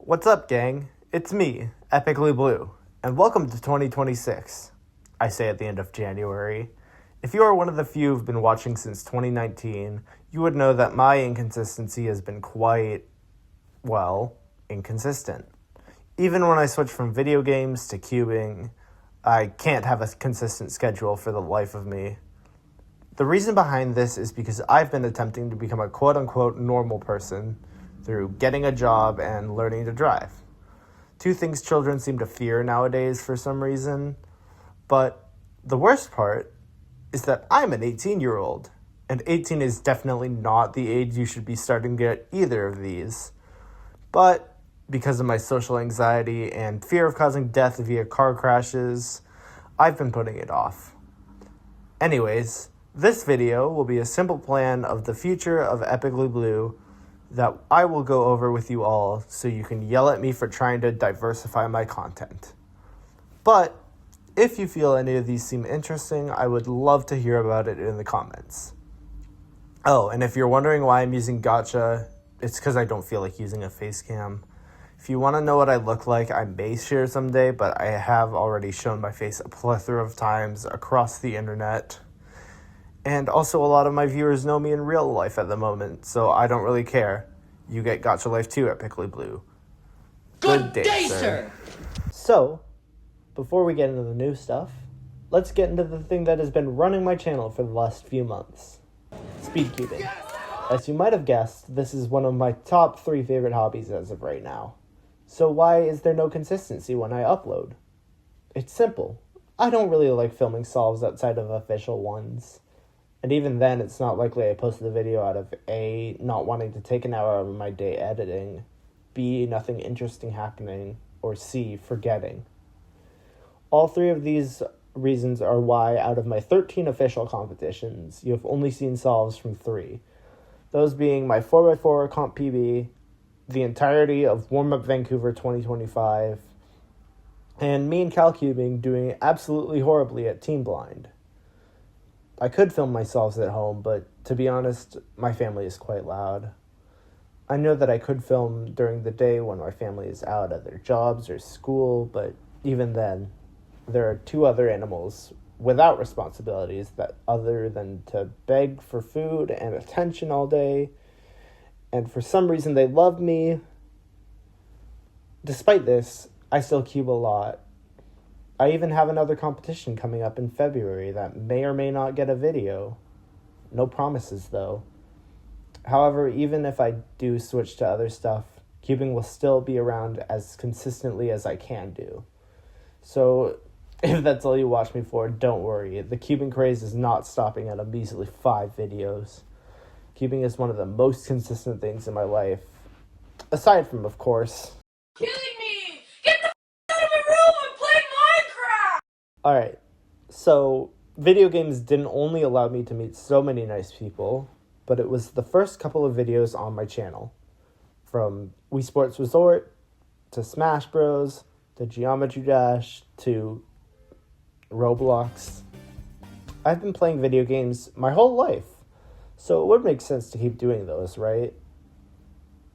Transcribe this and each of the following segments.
What's up, gang? It's me, Epically Blue, and welcome to 2026. I say at the end of January. If you are one of the few who've been watching since 2019, you would know that my inconsistency has been quite, well, inconsistent. Even when I switch from video games to cubing, I can't have a consistent schedule for the life of me. The reason behind this is because I've been attempting to become a quote-unquote normal person through getting a job and learning to drive. Two things children seem to fear nowadays for some reason. But the worst part is that I'm an 18-year-old, and 18 is definitely not the age you should be starting to get either of these. But because of my social anxiety and fear of causing death via car crashes, I've been putting it off. Anyways, this video will be a simple plan of the future of Epically Blue that I will go over with you all so you can yell at me for trying to diversify my content. But if you feel any of these seem interesting, I would love to hear about it in the comments. Oh, and if you're wondering why I'm using Gacha, it's because I don't feel like using a face cam. If you want to know what I look like, I may share someday, but I have already shown my face a plethora of times across the internet. And also, a lot of my viewers know me in real life at the moment, so I don't really care. You get Gacha Life too at Epically Blue. Good day, sir! So, before we get into the new stuff, let's get into the thing that has been running my channel for the last few months. Speedcubing. As you might have guessed, this is one of my top 3 favorite hobbies as of right now. So why is there no consistency when I upload? It's simple. I don't really like filming solves outside of official ones. And even then, it's not likely I posted the video out of A, not wanting to take an hour out of my day editing, B, nothing interesting happening, or C, forgetting. All 3 of these reasons are why, out of my 13 official competitions, you have only seen solves from 3. Those being my 4x4 Comp PB, the entirety of Warm Up Vancouver 2025, and me and Calcubing doing absolutely horribly at Team Blind. I could film my solves at home, but to be honest, my family is quite loud. I know that I could film during the day when my family is out at their jobs or school, but even then, there are 2 other animals without responsibilities that other than to beg for food and attention all day, and for some reason they love me. Despite this, I still cube a lot. I even have another competition coming up in February that may or may not get a video. No promises, though. However, even if I do switch to other stuff, cubing will still be around as consistently as I can do. So, if that's all you watch me for, don't worry. The cubing craze is not stopping at a measly 5 videos. Cubing is one of the most consistent things in my life. Aside from, of course, Killing me! Get the out of my room! I'm playing Minecraft! Alright, so video games didn't only allow me to meet so many nice people, but it was the first couple of videos on my channel. From Wii Sports Resort, to Smash Bros, to Geometry Dash, to Roblox. I've been playing video games my whole life, so it would make sense to keep doing those, right?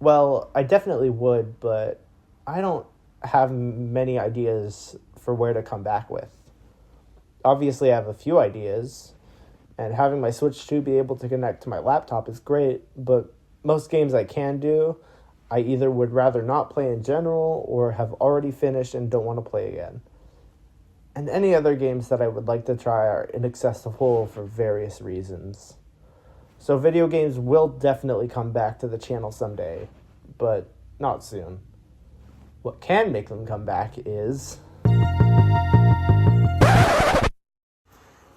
Well, I definitely would, but I don't have many ideas for where to come back with. Obviously, I have a few ideas, and having my Switch 2 be able to connect to my laptop is great, but most games I can do, I either would rather not play in general or have already finished and don't want to play again. And any other games that I would like to try are inaccessible for various reasons. So video games will definitely come back to the channel someday, but not soon. What can make them come back is...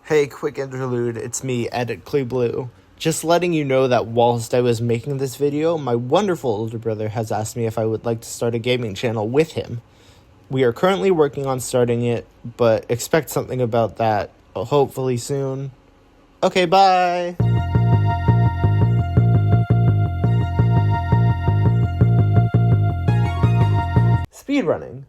Hey, quick interlude, it's me, Epically Blue. Just letting you know that whilst I was making this video, my wonderful older brother has asked me if I would like to start a gaming channel with him. We are currently working on starting it, but expect something about that hopefully soon. Okay, bye! Speedrunning.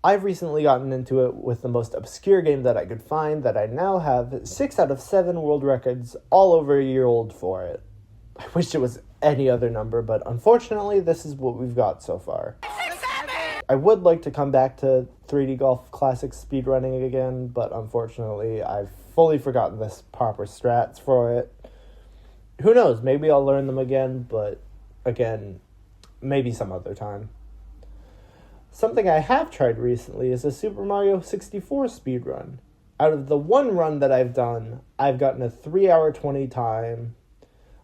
I've recently gotten into it with the most obscure game that I could find that I now have 6 out of 7 world records all over a year old for it. I wish it was any other number, but unfortunately this is what we've got so far. 6, 7! I would like to come back to 3D Golf Classic speedrunning again, but unfortunately I've fully forgotten the proper strats for it. Who knows, maybe I'll learn them again, but again, maybe some other time. Something I have tried recently is a Super Mario 64 speedrun. Out of the one run that I've done, I've gotten a 3-hour 20 time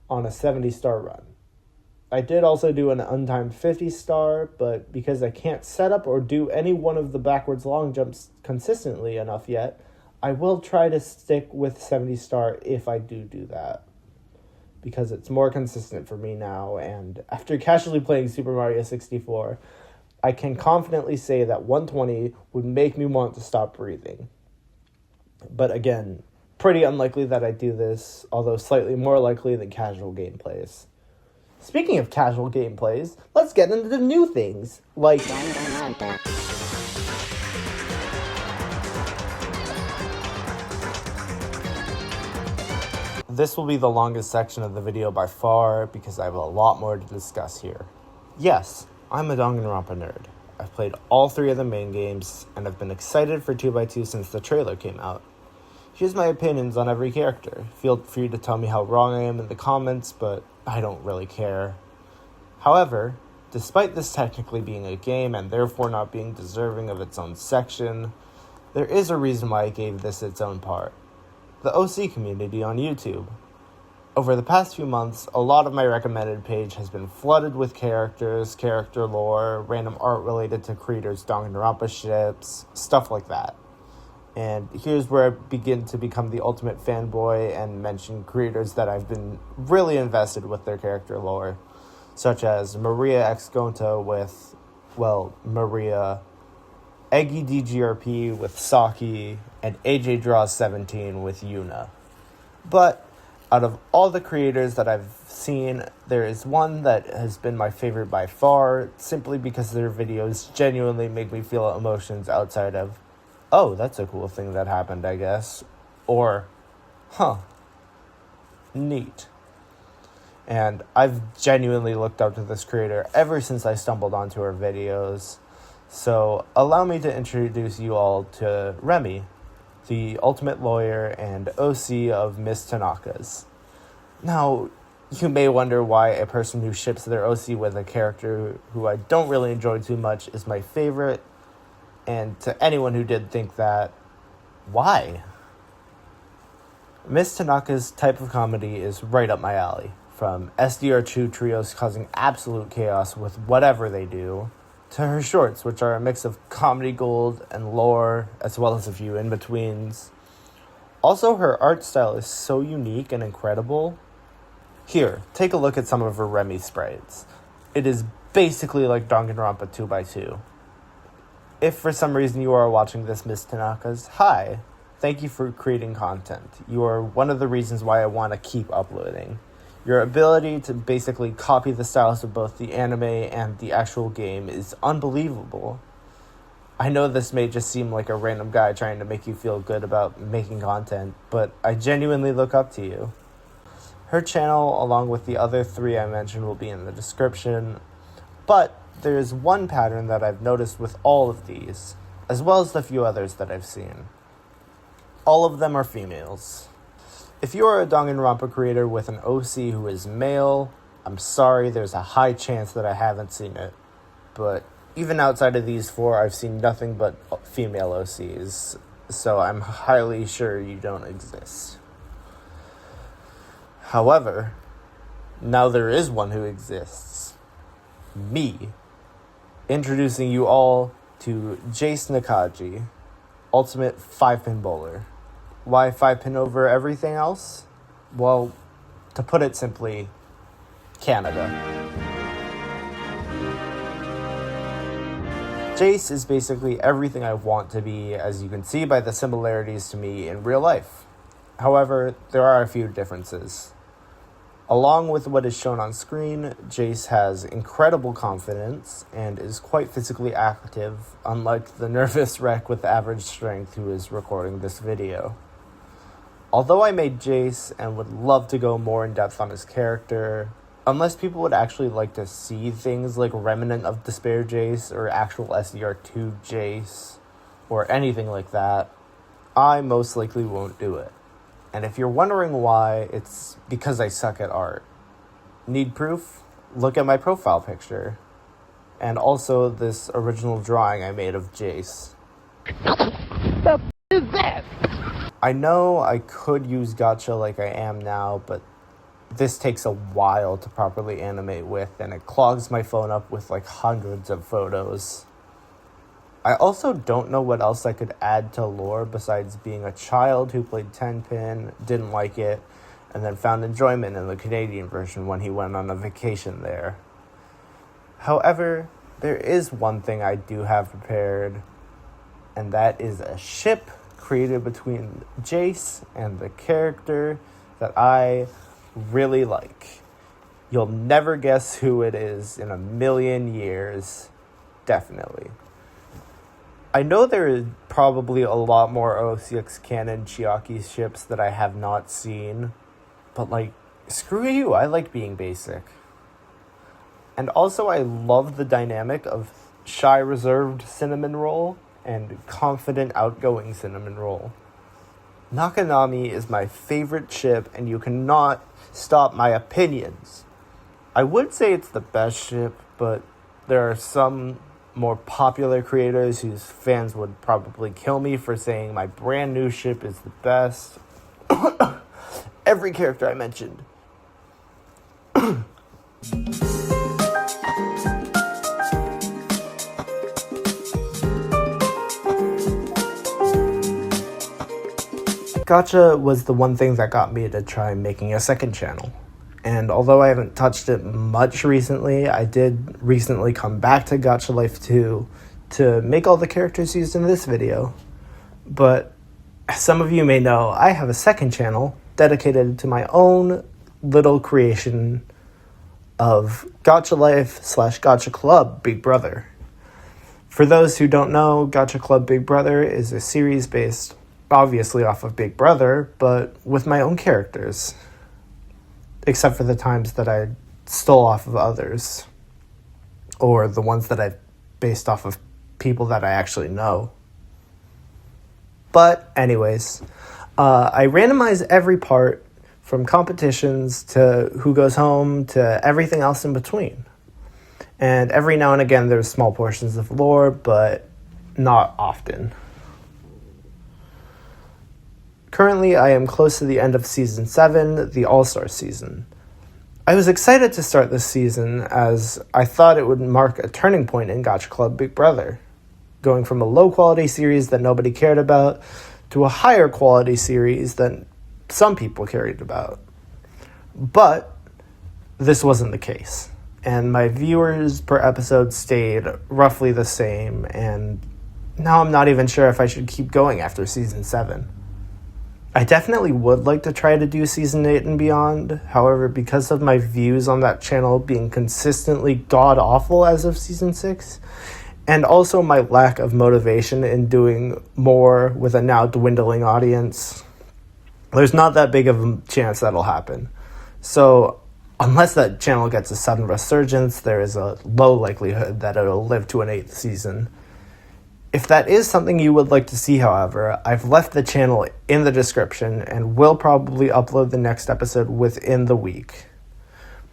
on a 70-star run. I did also do an untimed 50-star, but because I can't set up or do any one of the backwards long jumps consistently enough yet, I will try to stick with 70-star if I do that. Because it's more consistent for me now, and after casually playing Super Mario 64, I can confidently say that 120 would make me want to stop breathing. But again, pretty unlikely that I do this, although slightly more likely than casual gameplays. Speaking of casual gameplays, let's get into the new things, like Danganronpa. This will be the longest section of the video by far, because I have a lot more to discuss here. Yes, I'm a Danganronpa nerd. I've played all 3 of the main games, and I've been excited for 2x2 since the trailer came out. Here's my opinions on every character. Feel free to tell me how wrong I am in the comments, but I don't really care. However, despite this technically being a game and therefore not being deserving of its own section, there is a reason why I gave this its own part. The OC community on YouTube. Over the past few months, a lot of my recommended page has been flooded with characters, character lore, random art related to creators' Danganronpa ships, stuff like that. And here's where I begin to become the ultimate fanboy and mention creators that I've been really invested with their character lore, such as Maria X Gonta with, Maria, Eggy DGRP with Saki, and AJ Draws 17 with Yuna. But out of all the creators that I've seen, there is one that has been my favorite by far, simply because their videos genuinely make me feel emotions outside of, oh, that's a cool thing that happened, I guess. Or, neat. And I've genuinely looked up to this creator ever since I stumbled onto her videos. So allow me to introduce you all to Remy, the ultimate lawyer and OC of Miss Tanaka's. Now, you may wonder why a person who ships their OC with a character who I don't really enjoy too much is my favorite. And to anyone who did think that, why? Miss Tanaka's type of comedy is right up my alley. From SDR2 trios causing absolute chaos with whatever they do, to her shorts, which are a mix of comedy gold and lore, as well as a few in-betweens. Also, her art style is so unique and incredible. Here, take a look at some of her Remy sprites. It is basically like Danganronpa 2x2. If for some reason you are watching this, Miss Tanaka's, hi. Thank you for creating content. You are one of the reasons why I want to keep uploading. Your ability to basically copy the styles of both the anime and the actual game is unbelievable. I know this may just seem like a random guy trying to make you feel good about making content, but I genuinely look up to you. Her channel, along with the other 3 I mentioned, will be in the description, but there is one pattern that I've noticed with all of these, as well as the few others that I've seen. All of them are females. If you are a Danganronpa creator with an OC who is male, I'm sorry, there's a high chance that I haven't seen it. But even outside of these 4, I've seen nothing but female OCs, so I'm highly sure you don't exist. However, now there is one who exists. Me. Introducing you all to Jace Nakaji, ultimate 5-pin bowler. Why 5-pin over everything else? Well, to put it simply, Canada. Jace is basically everything I want to be, as you can see by the similarities to me in real life. However, there are a few differences. Along with what is shown on screen, Jace has incredible confidence and is quite physically active, unlike the nervous wreck with average strength who is recording this video. Although I made Jace and would love to go more in depth on his character, unless people would actually like to see things like Remnant of Despair Jace or actual SDR2 Jace or anything like that, I most likely won't do it. And if you're wondering why, it's because I suck at art. Need proof? Look at my profile picture. And also this original drawing I made of Jace. The is that? I know I could use Gacha like I am now, but this takes a while to properly animate with, and it clogs my phone up with like hundreds of photos. I also don't know what else I could add to lore besides being a child who played 10-pin, didn't like it, and then found enjoyment in the Canadian version when he went on a vacation there. However, there is one thing I do have prepared, and that is a ship created between Jace and the character that I really like. You'll never guess who it is in a million years. Definitely. I know there is probably a lot more OCX canon Chiaki ships that I have not seen, but like, screw you, I like being basic. And also I love the dynamic of shy reserved cinnamon roll and confident outgoing cinnamon roll. Nakanami is my favorite ship, and you cannot stop my opinions. I would say it's the best ship, but there are some more popular creators whose fans would probably kill me for saying my brand new ship is the best. Every character I mentioned. Gacha was the one thing that got me to try making a second channel. And although I haven't touched it much recently, I did recently come back to Gacha Life 2 to make all the characters used in this video. But as some of you may know, I have a second channel dedicated to my own little creation of Gacha Life / Gacha Club Big Brother. For those who don't know, Gacha Club Big Brother is a series based obviously off of Big Brother, but with my own characters. Except for the times that I stole off of others. Or the ones that I based off of people that I actually know. But anyways, I randomize every part from competitions to who goes home to everything else in between. And every now and again there's small portions of lore, but not often. Currently, I am close to the end of Season 7, the All-Star season. I was excited to start this season as I thought it would mark a turning point in Gacha Club Big Brother, going from a low-quality series that nobody cared about to a higher-quality series that some people cared about. But this wasn't the case, and my viewers per episode stayed roughly the same, and now I'm not even sure if I should keep going after Season 7. I definitely would like to try to do Season 8 and beyond. However, because of my views on that channel being consistently god-awful as of Season 6, and also my lack of motivation in doing more with a now dwindling audience, there's not that big of a chance that'll happen. So, unless that channel gets a sudden resurgence, there is a low likelihood that it'll live to an 8th season. If that is something you would like to see, however, I've left the channel in the description and will probably upload the next episode within the week.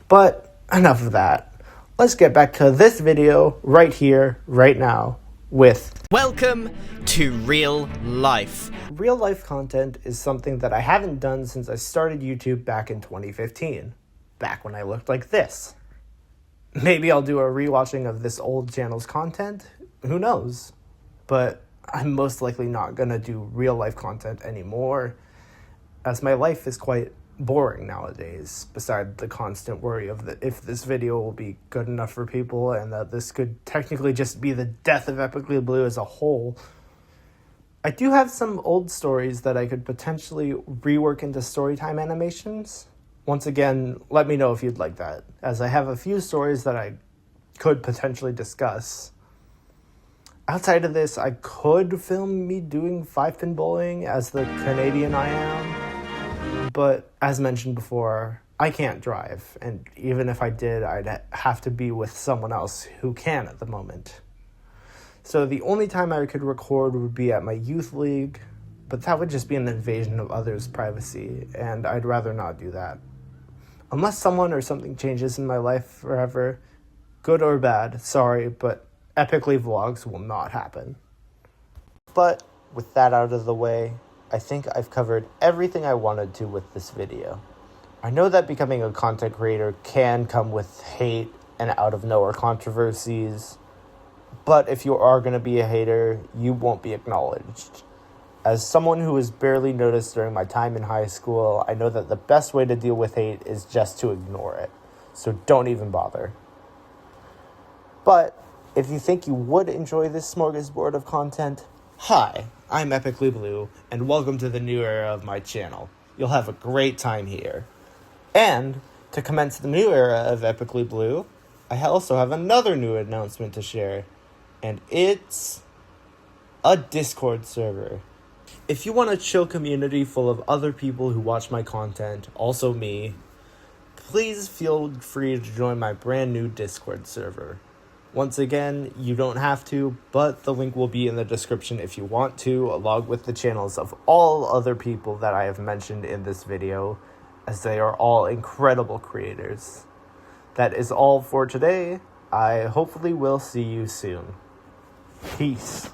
But enough of that. Let's get back to this video right here, right now, with Welcome to Real Life. real life content is something that I haven't done since I started YouTube back in 2015, back when I looked like this. Maybe I'll do a rewatching of this old channel's content, who knows? But I'm most likely not going to do real life content anymore, as my life is quite boring nowadays, beside the constant worry of if this video will be good enough for people, and that this could technically just be the death of Epically Blue as a whole. I do have some old stories that I could potentially rework into storytime animations. Once again, let me know if you'd like that, as I have a few stories that I could potentially discuss. Outside of this, I could film me doing 5-pin bowling as the Canadian I am, but as mentioned before, I can't drive, and even if I did, I'd have to be with someone else who can at the moment. So the only time I could record would be at my youth league, but that would just be an invasion of others' privacy, and I'd rather not do that. Unless someone or something changes in my life forever, good or bad, sorry, but epically vlogs will not happen. But with that out of the way, I think I've covered everything I wanted to with this video. I know that becoming a content creator can come with hate and out of nowhere controversies, but if you are going to be a hater, you won't be acknowledged. As someone who was barely noticed during my time in high school, I know that the best way to deal with hate is just to ignore it. So don't even bother. But if you think you would enjoy this smorgasbord of content, hi, I'm Epically Blue, and welcome to the new era of my channel. You'll have a great time here. And to commence the new era of Epically Blue, I also have another new announcement to share, and it's a Discord server. If you want a chill community full of other people who watch my content, also me, please feel free to join my brand new Discord server. Once again, you don't have to, but the link will be in the description if you want to, along with the channels of all other people that I have mentioned in this video, as they are all incredible creators. That is all for today. I hopefully will see you soon. Peace.